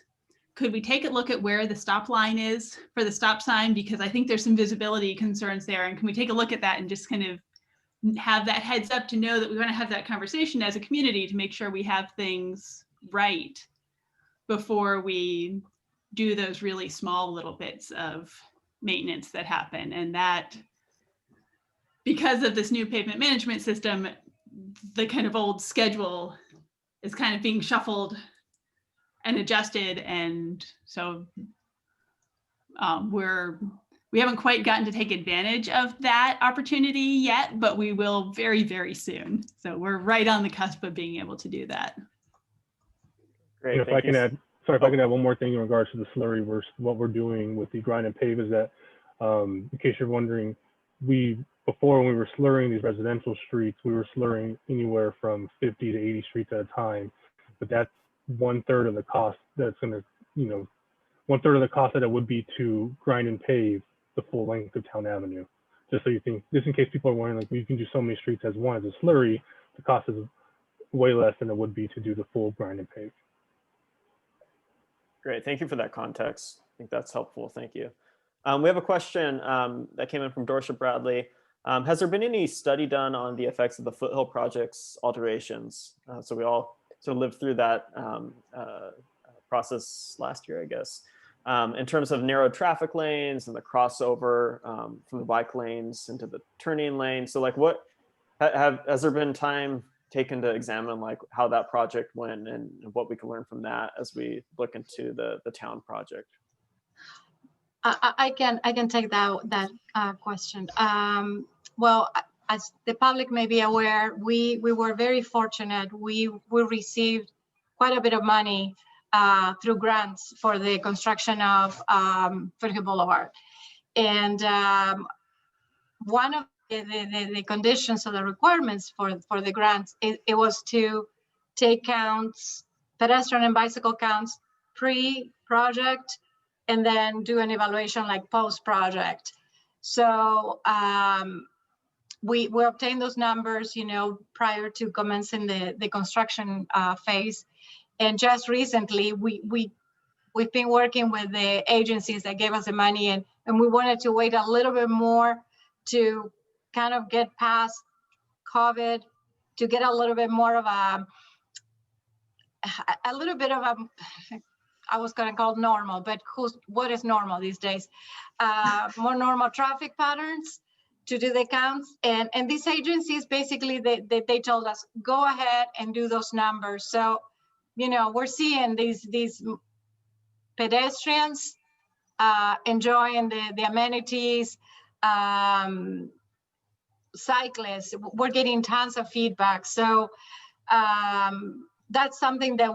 could we take a look at where the stop line is for the stop sign? Because I think there's some visibility concerns there. And can we take a look at that and just kind of have that heads up to know that we want to have that conversation as a community to make sure we have things right before we do those really small little bits of maintenance that happen. And that, because of this new pavement management system, the kind of old schedule is kind of being shuffled and adjusted. And so we haven't quite gotten to take advantage of that opportunity yet, but we will very, very soon. So we're right on the cusp of being able to do that. Great. If I can add, sorry, if I can add one more thing in regards to the slurry versus what we're doing with the grind and pave is that, in case you're wondering, before when we were slurring these residential streets, we were slurring anywhere from 50 to 80 streets at a time, but that's 1/3 of the cost that's going to, 1/3 of the cost that it would be to grind and pave the full length of Towne Avenue. Just so you think, just in case people are wondering, like, we can do so many streets as one as a slurry, the cost is way less than it would be to do the full grind and pave. Great, thank you for that context. I think that's helpful, thank you. We have a question that came in from Dorsha Bradley. Has there been any study done on the effects of the Foothill project's alterations? So we all sort of lived through that process last year, I guess, in terms of narrow traffic lanes and the crossover from the bike lanes into the turning lane. So like has there been time taken to examine like how that project went and what we can learn from that as we look into the Towne project? I can take that question. Well, as the public may be aware, we were very fortunate. We received quite a bit of money through grants for the construction of Foothill Boulevard. And one of the conditions or the requirements for the grants, it was to take counts, pedestrian and bicycle counts pre-project, and then do an evaluation like post-project. So we obtained those numbers, prior to commencing the construction phase. And just recently, we've been working with the agencies that gave us the money, and we wanted to wait a little bit more to kind of get past COVID, to get a little bit more of a I was going to call it normal, but what is normal these days? More normal traffic patterns to do the counts. And these agencies, basically, they told us, go ahead and do those numbers. So, we're seeing these pedestrians enjoying the amenities, cyclists, we're getting tons of feedback. So that's something that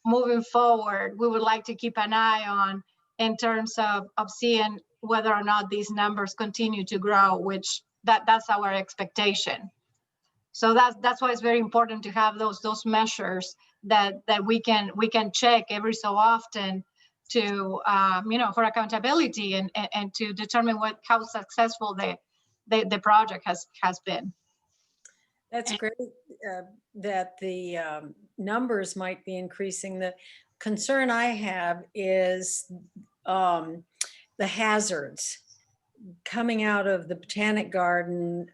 moving forward, we would like to keep an eye on in terms of seeing whether or not these numbers continue to grow, which that's our expectation. So that's why it's very important to have those measures that we can check every so often to for accountability and to determine how successful the project has been. That's great that the numbers might be increasing. The concern I have is the hazards coming out of the Botanic Garden.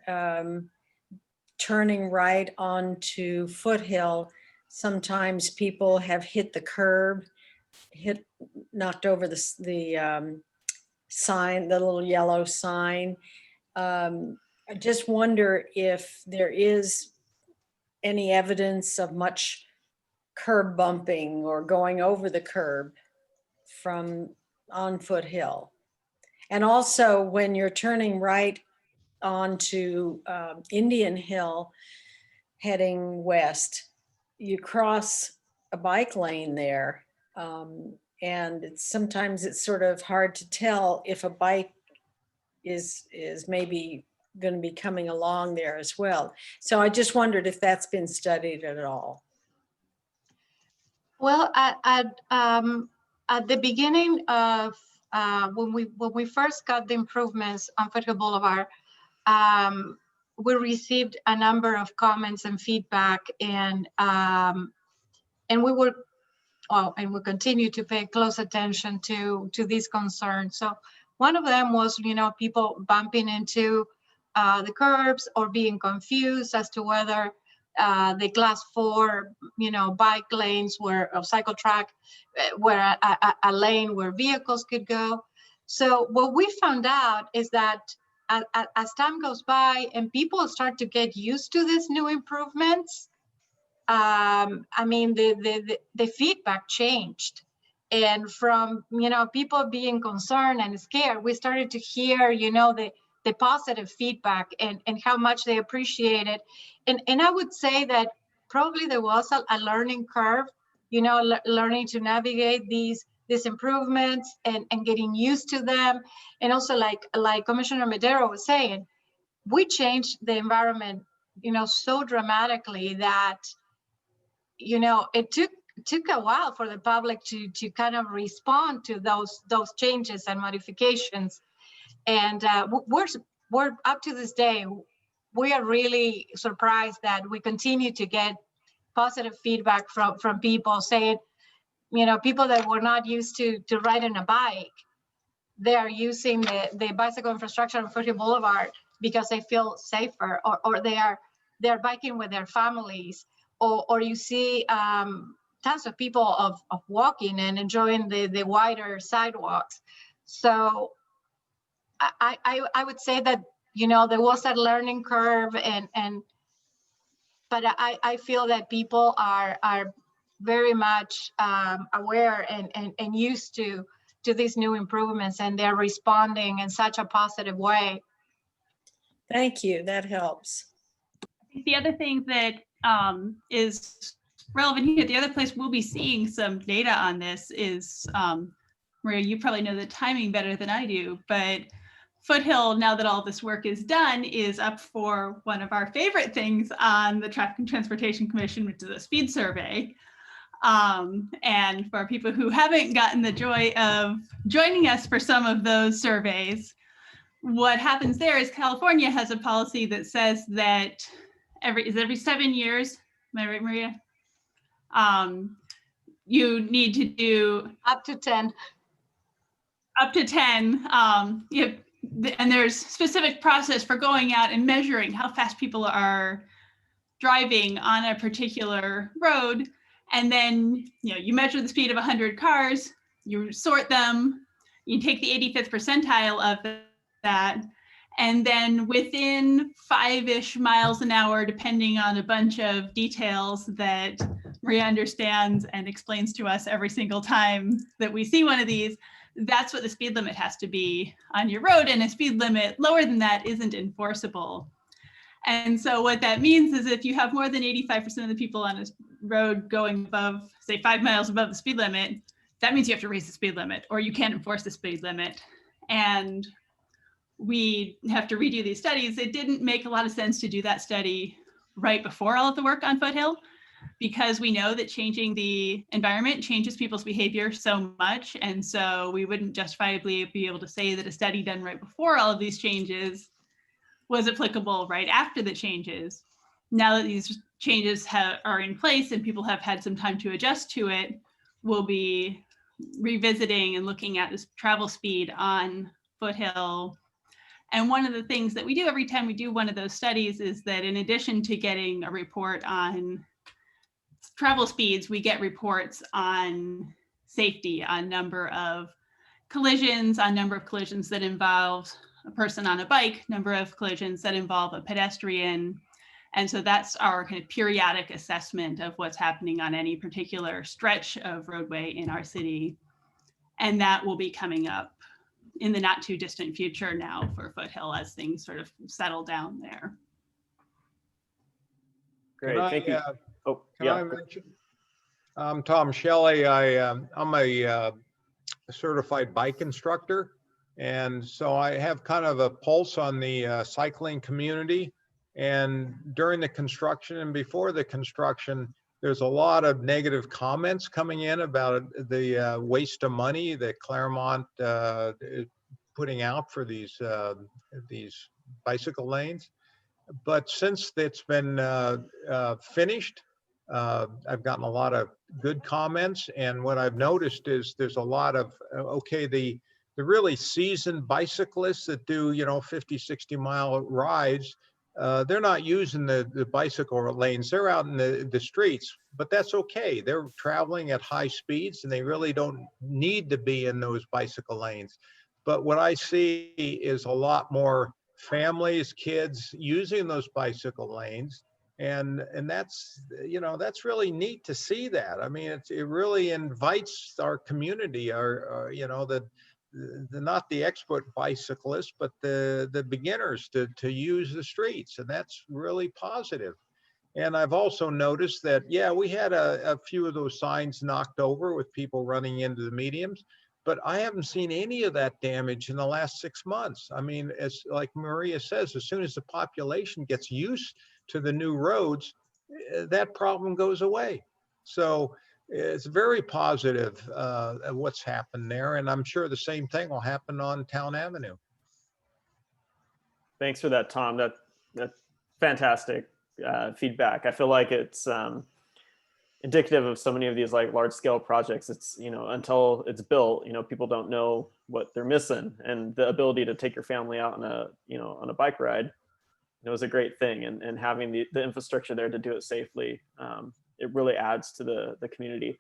turning right onto Foothill, sometimes people have hit the curb, knocked over the sign, the little yellow sign. I just wonder if there is any evidence of much curb bumping or going over the curb from on Foothill. And also when you're turning right onto Indian Hill, heading west, you cross a bike lane there. And sometimes it's sort of hard to tell if a bike is maybe going to be coming along there as well. So I just wondered if that's been studied at all. Well, at the beginning of when we first got the improvements on Foothill Boulevard, we received a number of comments and feedback, and we were, and we continue to pay close attention to these concerns. So one of them was, people bumping into the curbs or being confused as to whether the class 4, bike lanes were a cycle track, where a lane where vehicles could go. So what we found out is that as time goes by and people start to get used to these new improvements, the feedback changed. And from, people being concerned and scared, we started to hear, the positive feedback and how much they appreciate it. And I would say that probably there was a learning curve, learning to navigate these improvements and getting used to them. And also like Commissioner Medero was saying, we changed the environment, so dramatically that, it took a while for the public to kind of respond to those changes and modifications. And we're up to this day, we are really surprised that we continue to get positive feedback from people saying, people that were not used to riding a bike, they are using the bicycle infrastructure on Foothill Boulevard because they feel safer, or they're biking with their families, or you see tons of people of walking and enjoying the wider sidewalks. So I would say that, there was that learning curve, but I feel that people are very much aware and used to these new improvements, and they're responding in such a positive way. Thank you, that helps. I think the other thing that is relevant here, the other place we'll be seeing some data on this is, Maria, you probably know the timing better than I do, but Foothill, now that all this work is done, is up for one of our favorite things on the Traffic and Transportation Commission, which is a speed survey. And for people who haven't gotten the joy of joining us for some of those surveys, what happens there is California has a policy that says that every 7 years, am I right, Maria? You need to do up to 10. Up to 10. And there's specific process for going out and measuring how fast people are driving on a particular road. And then, you measure the speed of 100 cars, you sort them, you take the 85th percentile of that, and then within 5-ish miles an hour, depending on a bunch of details that Maria understands and explains to us every single time that we see one of these, that's what the speed limit has to be on your road, and a speed limit lower than that isn't enforceable. And so what that means is if you have more than 85% of the people on a road going above, say 5 miles above the speed limit, that means you have to raise the speed limit, or you can't enforce the speed limit. And we have to redo these studies. It didn't make a lot of sense to do that study right before all of the work on Foothill, because we know that changing the environment changes people's behavior so much. And so we wouldn't justifiably be able to say that a study done right before all of these changes was applicable right after the changes. Now that these changes are in place and people have had some time to adjust to it, we'll be revisiting and looking at this travel speed on Foothill And one of the things that we do every time we do one of those studies is that in addition to getting a report on travel speeds, we get reports on safety, on number of collisions, on number of collisions that involve a person on a bike, number of collisions that involve a pedestrian. And so that's our kind of periodic assessment of what's happening on any particular stretch of roadway in our city. And that will be coming up in the not too distant future now for Foothill as things sort of settle down there. Great, thank you. Oh, Can yeah. I mention? I'm Tom Shelley. I'm a certified bike instructor. And so I have kind of a pulse on the cycling community. And during the construction and before the construction, there's a lot of negative comments coming in about the waste of money that Claremont is putting out for these bicycle lanes. But since it's been finished, I've gotten a lot of good comments. And what I've noticed is there's a lot of, okay, the really seasoned bicyclists that do, 50, 60-mile rides, they're not using the bicycle lanes. They're out in the streets, but that's okay. They're traveling at high speeds and they really don't need to be in those bicycle lanes. But what I see is a lot more families, kids using those bicycle lanes. And that's, that's really neat to see that. I mean, it really invites our community, not the expert bicyclists, but the beginners to use the streets. And that's really positive. And I've also noticed that, yeah, we had a few of those signs knocked over with people running into the mediums, but I haven't seen any of that damage in the last 6 months. I mean, as like Maria says, as soon as the population gets used to the new roads, that problem goes away. So it's very positive what's happened there. And I'm sure the same thing will happen on Towne Avenue. Thanks for that, Tom. That's fantastic feedback. I feel like it's indicative of so many of these like large scale projects. It's, until it's built, people don't know what they're missing, and the ability to take your family out on a bike ride, is a great thing. And having the infrastructure there to do it safely, it really adds to the community.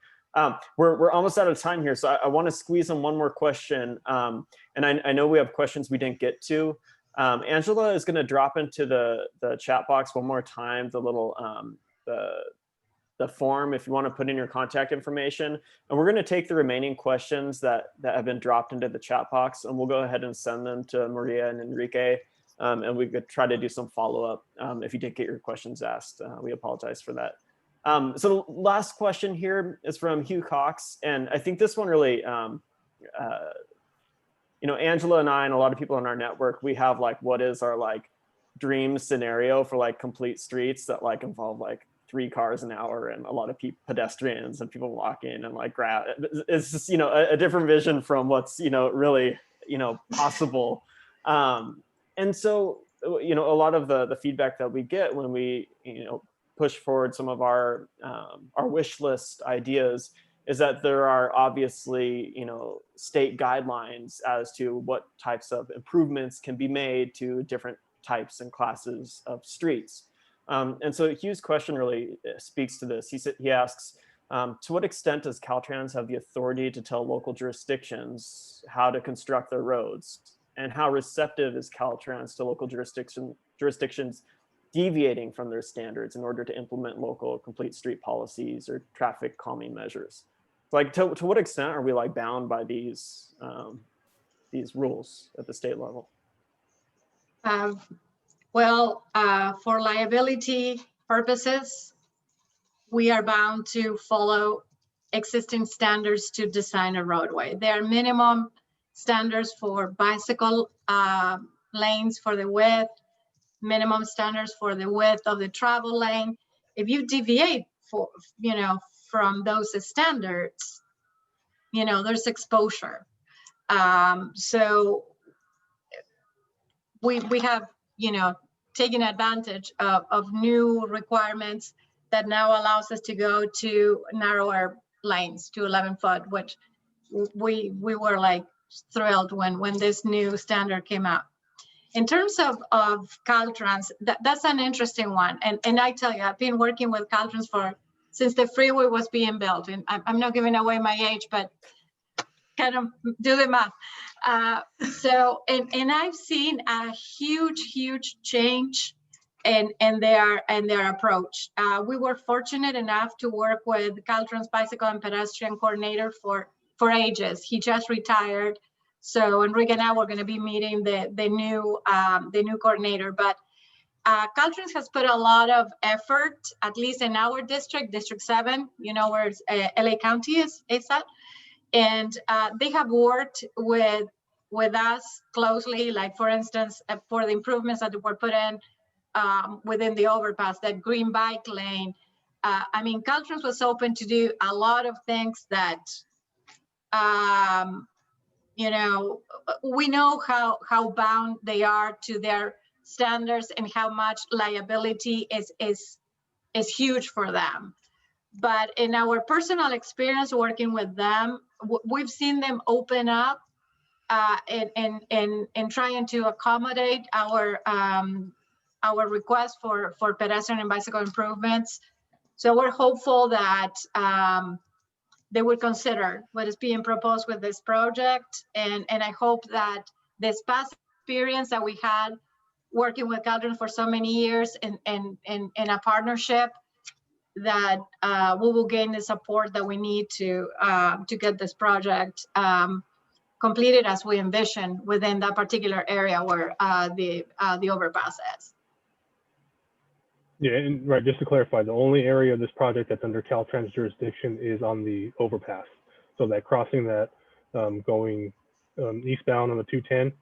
We're almost out of time here, so I want to squeeze in one more question. And I know we have questions we didn't get to. Angela is going to drop into the chat box one more time, the little the form if you want to put in your contact information. And we're going to take the remaining questions that have been dropped into the chat box, and we'll go ahead and send them to Maria and Enrique. And we could try to do some follow-up if you did get your questions asked. We apologize for that. So the last question here is from Hugh Cox. And I think this one really, Angela and I and a lot of people in our network, we have like, what is our like dream scenario for like complete streets that like involve like 3 cars an hour and a lot of pedestrians and people walking and like it's just, a different vision from what's, really, possible. And so, a lot of the feedback that we get when we, push forward some of our wish list ideas is that there are obviously, state guidelines as to what types of improvements can be made to different types and classes of streets. And so Hugh's question really speaks to this. He asks, to what extent does Caltrans have the authority to tell local jurisdictions how to construct their roads? And how receptive is Caltrans to local jurisdictions deviating from their standards in order to implement local complete street policies or traffic calming measures? Like, to what extent are we like bound by these rules at the state level? For liability purposes, we are bound to follow existing standards to design a roadway. There are minimum standards for bicycle lanes for the width, minimum standards for the width of the travel lane. If you deviate from those standards, there's exposure. So we have, taken advantage of new requirements that now allows us to go to narrower lanes to 11-foot, which we were like thrilled when this new standard came out. In terms of Caltrans, that's an interesting one. And I tell you, I've been working with Caltrans since the freeway was being built. And I'm not giving away my age, but kind of do the math. And I've seen a huge change in their approach. We were fortunate enough to work with Caltrans Bicycle and Pedestrian Coordinator for ages. He just retired. So Enrique and I were going to be meeting the new coordinator, but Caltrans has put a lot of effort, at least in our district, District 7, where LA County is at. And they have worked with us closely, like for instance, for the improvements that were put in within the overpass, that green bike lane. I mean, Caltrans was open to do a lot of things that, we know how bound they are to their standards and how much liability is huge for them. But in our personal experience working with them, we've seen them open up in trying to accommodate our request for pedestrian and bicycle improvements. So we're hopeful that they would consider what is being proposed with this project. And I hope that this past experience that we had working with Caltrans for so many years in a partnership, that we will gain the support that we need to get this project completed as we envision within that particular area where the overpass is. Yeah, and right, just to clarify, the only area of this project that's under Caltrans jurisdiction is on the overpass. So that crossing that going eastbound on the 210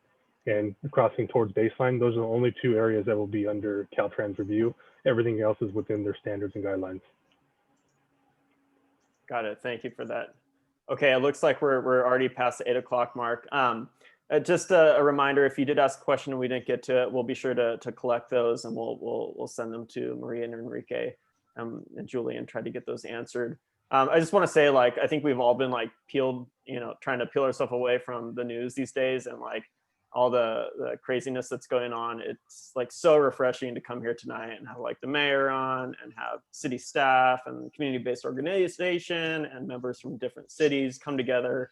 and crossing towards baseline, those are the only two areas that will be under Caltrans review. Everything else is within their standards and guidelines. Got it. Thank you for that. Okay, it looks like we're already past the 8 o'clock mark. Just a reminder, if you did ask a question and we didn't get to it, we'll be sure to collect those, and we'll send them to Maria and Enrique and Julie and try to get those answered. I just want to say, like, I think we've all been like trying to peel ourselves away from the news these days, and like all the craziness that's going on. It's like so refreshing to come here tonight and have like the mayor on and have city staff and community-based organization and members from different cities come together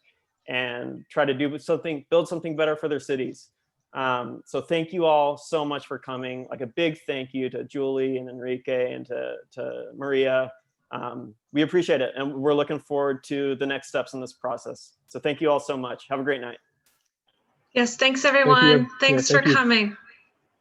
and try to build something better for their cities. So thank you all so much for coming. Like a big thank you to Julie and Enrique and to Maria. We appreciate it. And we're looking forward to the next steps in this process. So thank you all so much. Have a great night. Yes, thanks everyone. Thank you. Thanks for coming.